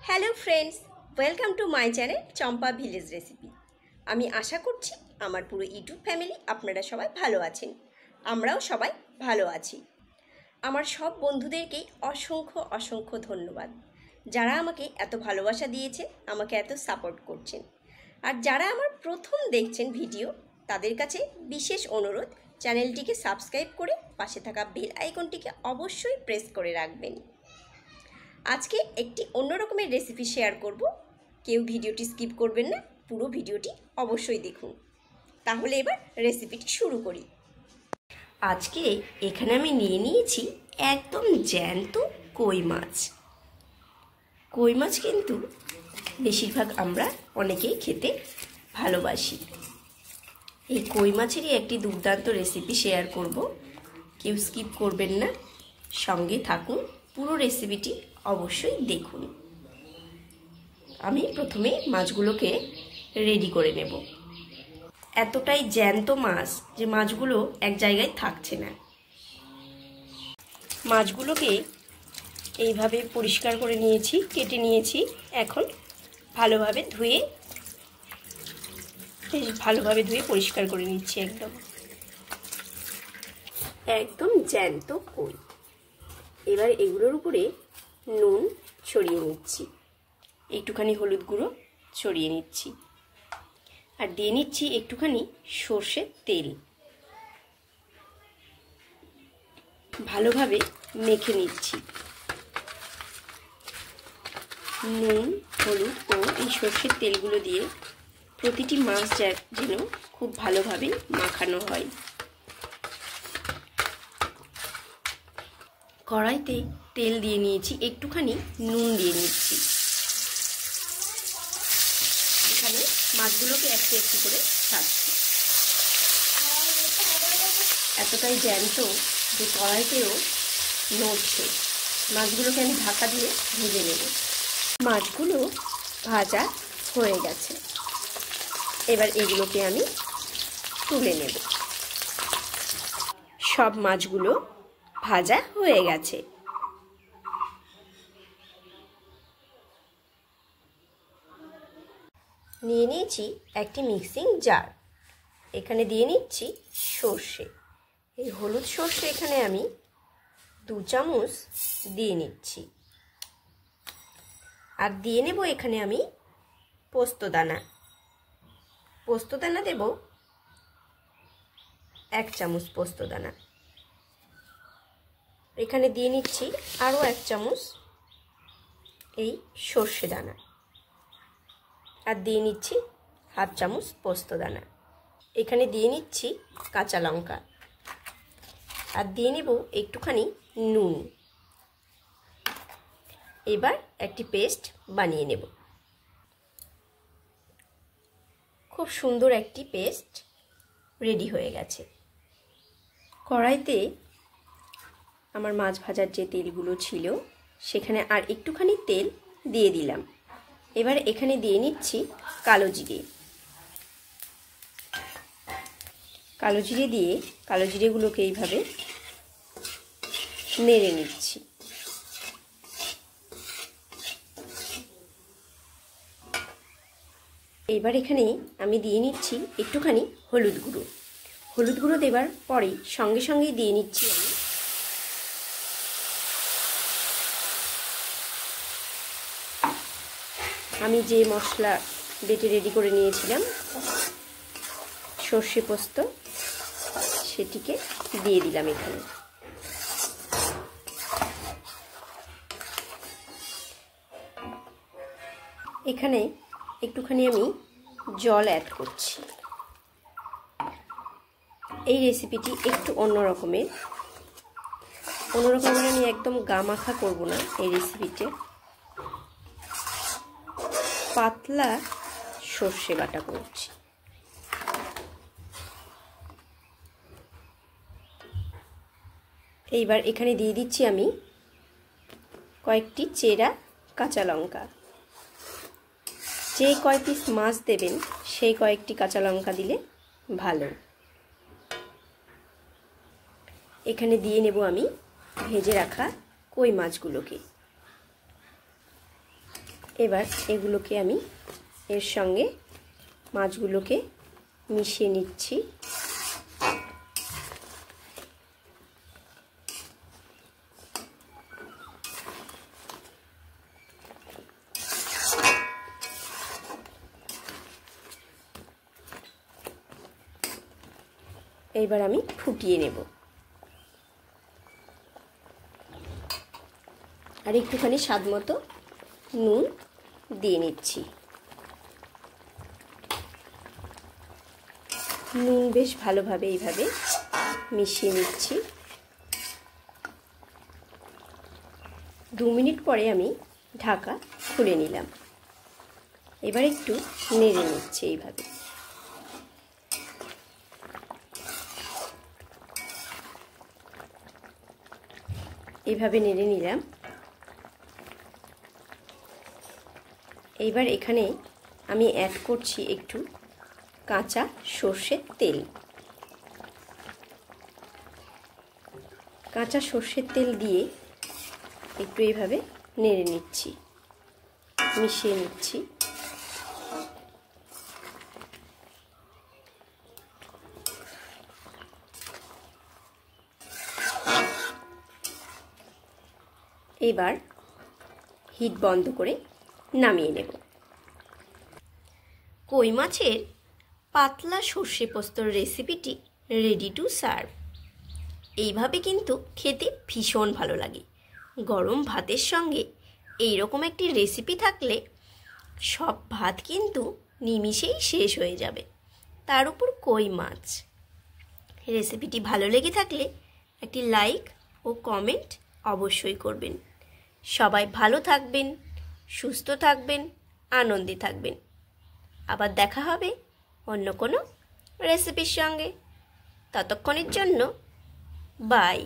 Hello friends, welcome to my channel Champa village recipe. আমি আশা করছি আমার পুরো ইউটিউব ফ্যামিলি আপনারা সবাই ভালো আছেন। আমরাও সবাই ভালো আছি। আমার সব বন্ধুদেরকেই অসংখ্য অসংখ্য ধন্যবাদ, যারা আমাকে এত ভালোবাসা দিয়েছে, আমাকে এত সাপোর্ট করছেন। আর যারা আমার প্রথম দেখছেন ভিডিও, তাদের কাছে বিশেষ অনুরোধ, চ্যানেলটিকে সাবস্ক্রাইব করে পাশে থাকা বেল আইকনটিকে অবশ্যই প্রেস করে রাখবেন। আজকে একটি অন্য রকমের রেসিপি শেয়ার করব। কেউ ভিডিওটি স্কিপ করবেন না, পুরো ভিডিওটি অবশ্যই দেখুন। তাহলে এবার রেসিপিটি শুরু করি। আজকে এখানে আমি নিয়ে নিয়েছি একদম জ্যান্ত কই মাছ। কই মাছ কিন্তু বেশিরভাগ আমরা অনেকেই খেতে ভালোবাসি। এই কই মাছেরই একটি দুর্দান্ত রেসিপি শেয়ার করব। কেউ স্কিপ করবেন না, সঙ্গে থাকুন, পুরো রেসিপিটি অবশ্যই দেখুন। আমি প্রথমে মাছগুলোকে রেডি করে নেব। এতটাই জ্যান্ত মাছ যে মাছগুলো এক জায়গায় থাকছে না। মাছগুলোকে এইভাবে পরিষ্কার করে নিয়েছি, কেটে নিয়েছি। এখন ভালোভাবে ধুয়ে পরিষ্কার করে নিচ্ছি। একদম জ্যান্ত কই। এবার এগুলোর উপরে নুন ছড়িয়ে নিচ্ছি, একটুখানি হলুদ গুঁড়ো ছড়িয়ে নিচ্ছি, আর দিয়ে নিচ্ছি একটুখানি সর্ষের তেল। ভালোভাবে মেখে নিচ্ছি। নুন, হলুদ ও এই সর্ষের তেলগুলো দিয়ে প্রতিটি মাছ যেন খুব ভালোভাবে মাখানো হয়। কড়াইতে তেল দিয়ে নিয়েছি, একটুখানি নুন দিয়ে নিচ্ছি। এখানে মাছগুলোকে একটু একটু করে ছাড়ছি। এতটাই জ্যান্ত যে কড়াইতেও নড়ছে। মাছগুলোকে আমি ঢাকা দিয়ে ভেজে নেব। মাছগুলো ভাজা হয়ে গেছে। এবার এগুলোকে আমি তুলে নেব। সব মাছগুলো ভাজা হয়ে গেছে। নিয়ে নিয়েছি একটি মিক্সিং জার। এখানে দিয়ে নিচ্ছি সর্ষে। এই হলুদ সর্ষে এখানে আমি 2 চামচ দিয়ে নিচ্ছি। আর দিয়ে নেব এখানে আমি পোস্তদানা। পোস্তদানা দেব 1 চামচ পোস্তদানা। এখানে দিয়ে নিচ্ছি আরও 1 চামচ এই সর্ষে দানা। আর দিয়ে নিচ্ছি 1/2 চামচ পোস্তদানা। এখানে দিয়ে নিচ্ছি কাঁচা লঙ্কা। আর দিয়ে নেব একটুখানি নুন। এবার একটি পেস্ট বানিয়ে নেব। খুব সুন্দর একটি পেস্ট রেডি হয়ে গেছে। কড়াইতে আমার মাছ ভাজার যে তেলগুলো ছিল সেখানে আর একটুখানি তেল দিয়ে দিলাম। এবার এখানে দিয়ে নিচ্ছি কালো জিরে। কালো জিরে দিয়ে কালো জিরেগুলোকে এইভাবে নেড়ে নিচ্ছি। এবার এখানে আমি দিয়ে নিচ্ছি একটুখানি হলুদ গুঁড়ো। হলুদ গুঁড়ো দেবার পরেই সঙ্গে সঙ্গেই দিয়ে নিচ্ছি আমি যে মশলা বেটে রেডি করে নিয়েছিলাম সর্ষে পোস্ত, সেটিকে দিয়ে দিলাম এখানে। এখানে একটুখানি আমি জল অ্যাড করছি। এই রেসিপিটি একটু অন্যরকমের আমি একদম গামাখা করব না। এই রেসিপিতে পাতলা সর্ষে বাটা করছি। এইবার এখানে দিয়ে দিচ্ছি আমি কয়েকটি চেরা কাঁচা লঙ্কা। যে কয় পিস মাছ দেবেন সেই কয়েকটি কাঁচা লঙ্কা দিলে ভালো। এখানে দিয়ে নেব আমি ভেজে রাখা কই মাছগুলোকে। এবার এগুলোকে আমি এর সঙ্গে মাছগুলোকে মিশিয়ে নিচ্ছি। এইবার আমি ফুটিয়ে নেব আর একটুখানি স্বাদ মতো নুন দিয়ে নিচ্ছি। নুন বেশ ভালোভাবে এইভাবে মিশিয়ে নিচ্ছি। 2 মিনিট পরে আমি ঢাকা খুলে নিলাম। এবার একটু নেড়ে নিচ্ছি এইভাবে। এইভাবে নেড়ে নিলাম। এইবার এখানে আমি অ্যাড করছি একটু কাঁচা সর্ষের তেল। কাঁচা সর্ষের তেল দিয়ে একটু এইভাবে নেড়ে নিচ্ছি, মিশিয়ে নিচ্ছি। এবার হিট বন্ধ করে নামিয়ে নেব। কই মাছের পাতলা সর্ষে পোস্তর রেসিপিটি রেডি টু সার্ভ। এইভাবে কিন্তু খেতে ভীষণ ভালো লাগে। গরম ভাতের সঙ্গে এইরকম একটি রেসিপি থাকলে সব ভাত কিন্তু নিমিষেই শেষ হয়ে যাবে, তার উপর কই মাছ। রেসিপিটি ভালো লেগে থাকলে একটি লাইক ও কমেন্ট অবশ্যই করবেন। সবাই ভালো থাকবেন, সুস্থ থাকবেন, আনন্দে থাকবেন। আবার দেখা হবে অন্য কোনো রেসিপির সঙ্গে। ততক্ষণের জন্য বাই।